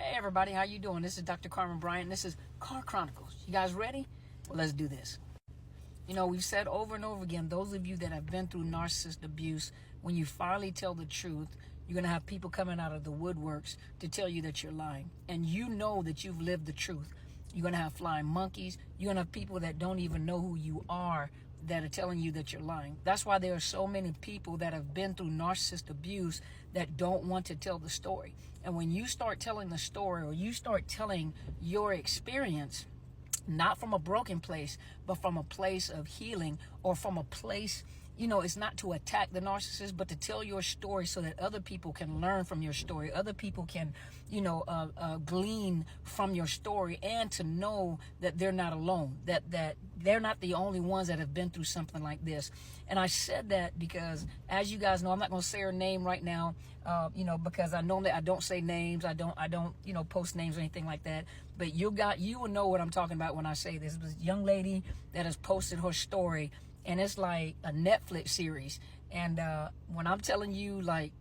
Hey everybody, how you doing? This is Dr. Carmen Bryant. This is Car Chronicles. You guys ready? Well, let's do this. You know, we've said over and over again, those of you that have been through narcissist abuse, when you finally tell the truth, you're going to have people coming out of the woodworks to tell you that you're lying. And you know that you've lived the truth. You're going to have flying monkeys. You're going to have people that don't even know who you are that are telling you that you're lying. That's why there are so many people that have been through narcissist abuse that don't want to tell the story. And when you start telling the story, or you start telling your experience, not from a broken place, but from a place of healing, or from a place, you know, it's not to attack the narcissist, but to tell your story so that other people can learn from your story. Other people can, you know, glean from your story, and to know that they're not alone, that they're not the only ones that have been through something like this. And I said that because, as you guys know, I'm not going to say her name right now, you know, because I normally I don't say names. I don't, you know, post names or anything like that. But you will know what I'm talking about when I say this. It was a young lady that has posted her story, and it's like a Netflix series. And when I'm telling you, like,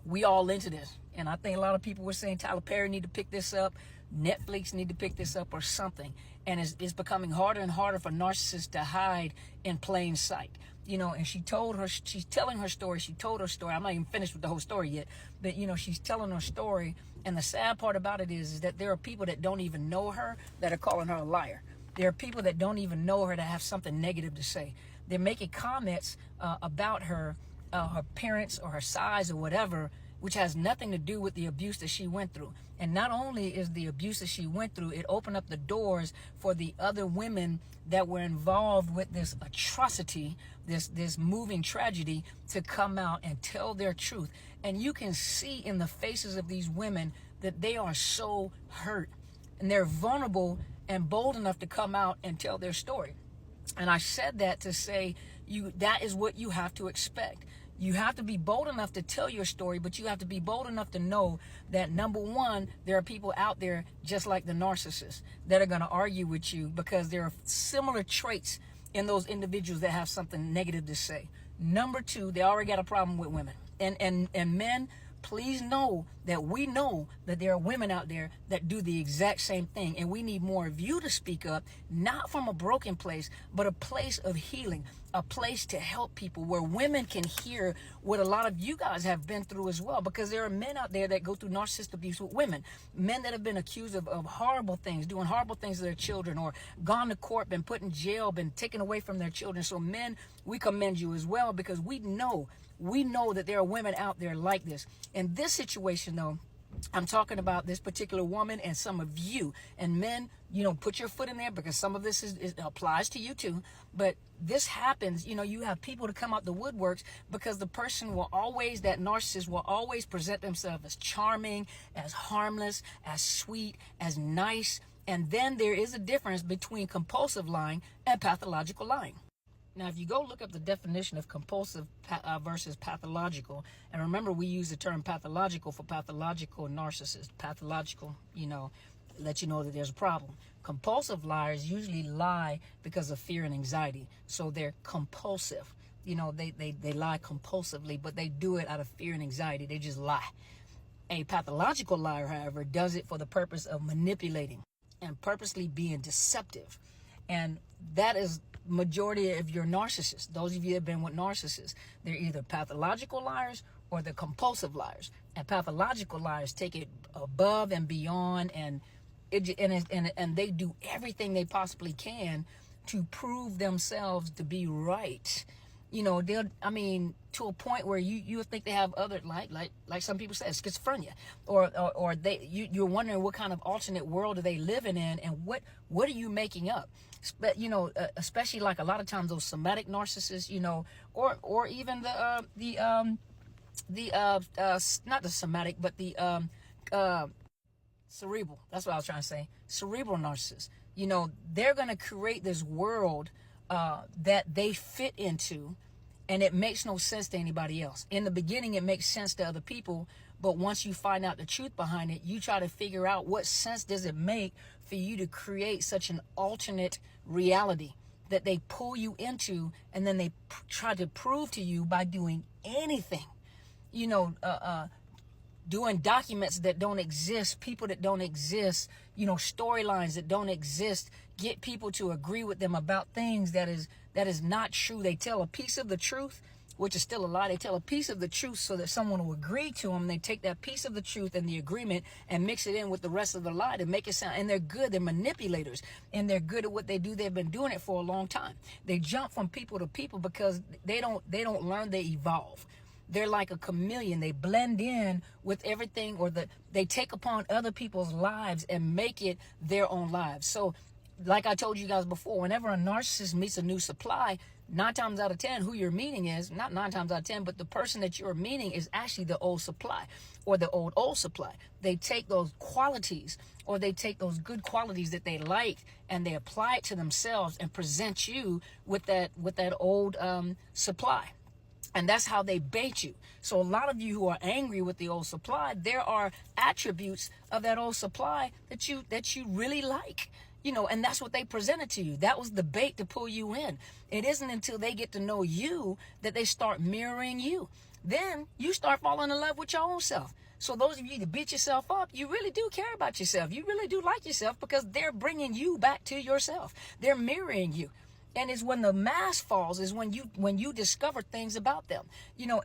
we all into this. And I think a lot of people were saying Tyler Perry need to pick this up, Netflix need to pick this up, or something. And it's becoming harder and harder for narcissists to hide in plain sight. You know, and she's telling her story. She told her story. I'm not even finished with the whole story yet. But, you know, she's telling her story. And the sad part about it is that there are people that don't even know her that are calling her a liar. There are people that don't even know her that have something negative to say. They're making comments about her parents or her size or whatever, which has nothing to do with the abuse that she went through. And not only is the abuse that she went through, it opened up the doors for the other women that were involved with this atrocity, this moving tragedy, to come out and tell their truth. And you can see in the faces of these women that they are so hurt, and they're vulnerable and bold enough to come out and tell their story. And I said that to say that is what you have to expect. You have to be bold enough to tell your story, but you have to be bold enough to know that, number one, there are people out there just like the narcissist that are going to argue with you because there are similar traits in those individuals that have something negative to say. Number two, they already got a problem with women. And men, please know that we know that there are women out there that do the exact same thing. And we need more of you to speak up, not from a broken place, but a place of healing, a place to help people where women can hear what a lot of you guys have been through as well. Because there are men out there that go through narcissistic abuse with women, men that have been accused of horrible things, doing horrible things to their children, or gone to court, been put in jail, been taken away from their children. So men, we commend you as well, because we know that there are women out there like this. In this situation, though, I'm talking about this particular woman and some of you. And men, you know, put your foot in there, because some of this applies to you too. But this happens, you know, you have people to come out the woodworks because the person will always, that narcissist will always present themselves as charming, as harmless, as sweet, as nice. And then there is a difference between compulsive lying and pathological lying. Now, if you go look up the definition of compulsive versus pathological, and remember, we use the term pathological for pathological narcissists. Pathological, you know, let you know that there's a problem. Compulsive liars usually lie because of fear and anxiety. So they're compulsive. You know, they lie compulsively, but they do it out of fear and anxiety. They just lie. A pathological liar, however, does it for the purpose of manipulating and purposely being deceptive. And that is majority of your narcissists. Those of you that have been with narcissists, they're either pathological liars or they're compulsive liars. And pathological liars take it above and beyond, and they do everything they possibly can to prove themselves to be right. You know, to a point where you think they have other, like some people say, schizophrenia, or you're wondering what kind of alternate world are they living in, and what are you making up? But, you know, especially like a lot of times those somatic narcissists, you know, or even not the somatic, but the cerebral. That's what I was trying to say. Cerebral narcissists. You know, they're going to create this world that they fit into, and it makes no sense to anybody else. In the beginning, it makes sense to other people, but once you find out the truth behind it, you try to figure out what sense does it make for you to create such an alternate reality that they pull you into, and then they try to prove to you by doing anything, you know, doing documents that don't exist, people that don't exist, storylines that don't exist, get people to agree with them about things that is not true. They tell a piece of the truth, which is still a lie. They tell a piece of the truth so that someone will agree to them. They take that piece of the truth and the agreement and mix it in with the rest of the lie to make it sound, and they're good. They're manipulators, and they're good at what they do. They've been doing it for a long time. They jump from people to people because they don't learn, they evolve. They're like a chameleon. They blend in with everything, or they take upon other people's lives and make it their own lives. So like I told you guys before, whenever a narcissist meets a new supply, 9 times out of 10, who you're meeting is, not 9 times out of 10, but the person that you're meeting is actually the old supply, or the old supply. They take those qualities, or they take those good qualities that they like, and they apply it to themselves and present you with that old supply. And that's how they bait you. So a lot of you who are angry with the old supply, there are attributes of that old supply that you really like. And that's what they presented to you. That was the bait to pull you in. It isn't until they get to know you that they start mirroring you. Then you start falling in love with your own self. So those of you that beat yourself up, you really do care about yourself. You really do like yourself because they're bringing you back to yourself. They're mirroring you. And it's when the mask falls is when you discover things about them.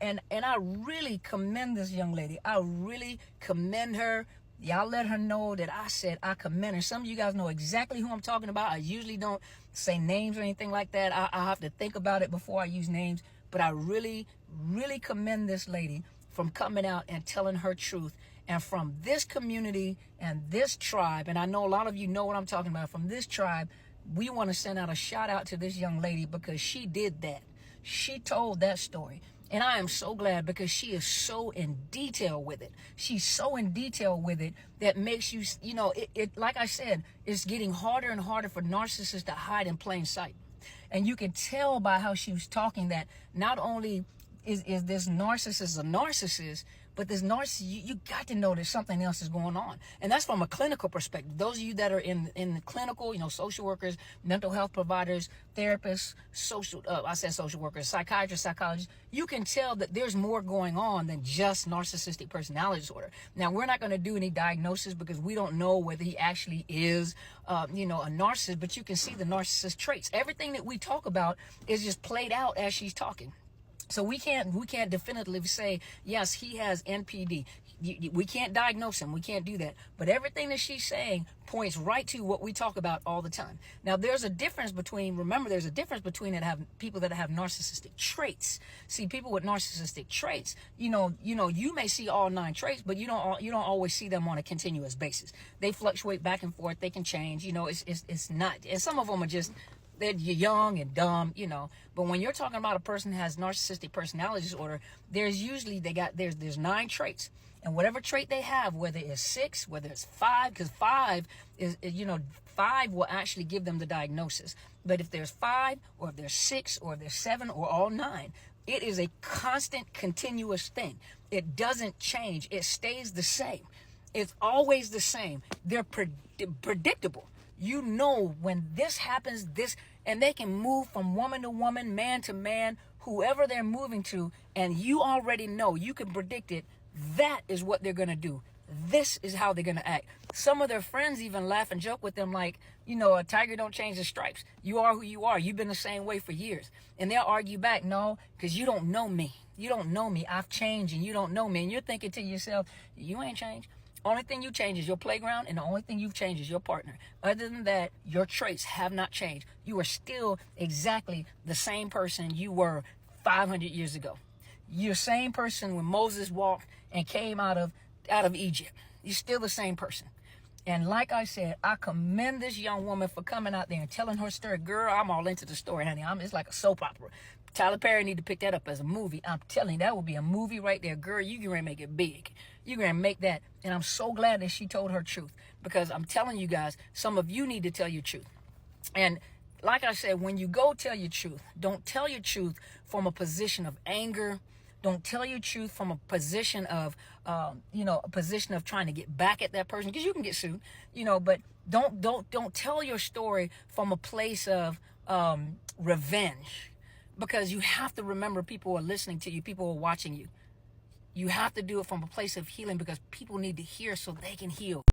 And I really commend this young lady. I really commend her. Y'all let her know that I said I commend her. Some of you guys know exactly who I'm talking about. I usually don't say names or anything like that. I have to think about it before I use names. But I really, really commend this lady from coming out and telling her truth. And from this community and this tribe, and I know a lot of you know what I'm talking about, from this tribe, we want to send out a shout out to this young lady because she did that. She told that story. And I am so glad because she is so in detail with it. She's so in detail with it that makes you, it like I said, it's getting harder and harder for narcissists to hide in plain sight. And you can tell by how she was talking that not only is this narcissist a narcissist, but this narcissist, you got to know that something else is going on. And that's from a clinical perspective. Those of you that are in the clinical, social workers, mental health providers, therapists, social workers, psychiatrists, psychologists, you can tell that there's more going on than just narcissistic personality disorder. Now, we're not going to do any diagnosis because we don't know whether he actually is, a narcissist, but you can see the narcissist traits. Everything that we talk about is just played out as she's talking. So we can't definitively say, yes, he has NPD. We can't diagnose him. We can't do that. But everything that she's saying points right to what we talk about all the time. Now, there's a difference between people that have narcissistic traits. See, people with narcissistic traits, you may see all 9 traits, but you don't always see them on a continuous basis. They fluctuate back and forth. They can change. It's not. And some of them are just, they're young and dumb, But when you're talking about a person who has narcissistic personality disorder, there's usually there's 9 traits. And whatever trait they have, whether it's 6, whether it's 5, because 5 is, 5 will actually give them the diagnosis. But if there's 5, or if there's 6, or if there's 7, or all 9, it is a constant, continuous thing. It doesn't change. It stays the same. It's always the same. They're predictable. When this happens, and they can move from woman to woman, man to man, whoever they're moving to, and you already know, you can predict it. That is what they're going to do. This is how they're going to act. Some of their friends even laugh and joke with them like, a tiger don't change his stripes. You are who you are. You've been the same way for years. And they'll argue back, no, because you don't know me. You don't know me. I've changed and you don't know me. And you're thinking to yourself, you ain't changed. Only thing you change is your playground, and the only thing you've changed is your partner. Other than that, your traits have not changed. You are still exactly the same person you were 500 years ago. You're the same person when Moses walked and came out of Egypt. You're still the same person. And like I said, I commend this young woman for coming out there and telling her story. Girl, I'm all into the story, honey. It's like a soap opera. Tyler Perry need to pick that up as a movie. I'm telling you, that would be a movie right there. Girl, you're going to make it big. You're going to make that. And I'm so glad that she told her truth, because I'm telling you guys, some of you need to tell your truth. And like I said, when you go tell your truth, don't tell your truth from a position of anger. Don't tell your truth from a position of, trying to get back at that person, because you can get sued, but don't tell your story from a place of revenge, because you have to remember people are listening to you, people are watching you. You have to do it from a place of healing because people need to hear so they can heal.